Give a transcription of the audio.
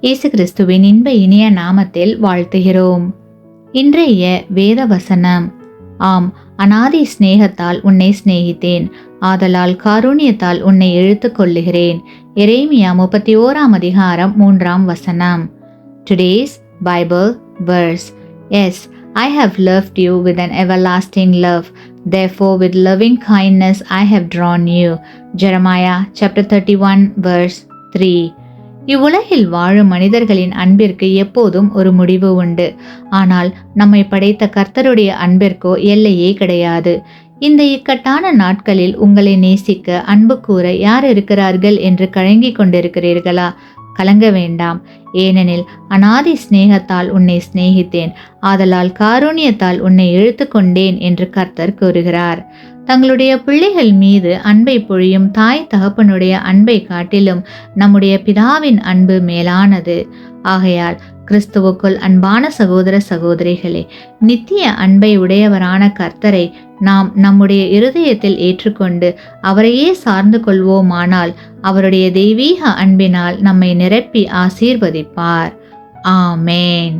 இயேசு கிறிஸ்துவின் இன்ப இனிய நாமத்தில் வாழ்த்துகிறோம். இன்றைய வேத வசனம். ஆம், அநாதி சிநேகத்தால் உன்னை சிநேகித்தேன், ஆதலால் காருண்யத்தால் உன்னை இழுத்துக் கொள்ளுகிறேன். எரேமியா 31:3. Today's Bible verse. Yes, I have loved you with an everlasting love. Therefore with loving kindness I have drawn you. Jeremiah chapter 31 verse 3. இவ்வுலகில் வாழும் மனிதர்களின் அன்பிற்கு எப்போதும் ஒரு முடிவு உண்டு. ஆனால் நம்மை படைத்த கர்த்தருடைய அன்பிற்கோ எல்லையே கிடையாது. இந்த இக்கட்டான நாட்களில் உங்களை நேசிக்க அன்பு கூற யார் இருக்கிறார்கள் என்று கலங்கிக் கொண்டிருக்கிறீர்களா? கலங்க வேண்டாம். ஏனெனில் அநாதி சிநேகத்தால் உன்னை சிநேகித்தேன், ஆதலால் காருண்யத்தால் உன்னை இழுத்து கொண்டேன் என்று கர்த்தர் கூறுகிறார். தங்களுடைய பிள்ளைகள் மீது அன்பை பொழியும் தாய் தகப்பனுடைய அன்பை காட்டிலும் நம்முடைய பிதாவின் அன்பு மேலானது. ஆகையால் கிறிஸ்துவுக்குள் அன்பான சகோதர சகோதரிகளே, நித்திய அன்பை உடையவரான கர்த்தரை நாம் நம்முடைய இருதயத்தில் ஏற்றுக்கொண்டு அவரையே சார்ந்து கொள்வோமானால் அவருடைய தெய்வீக அன்பினால் நம்மை நிரப்பி ஆசீர்வதிப்பார். ஆமேன்.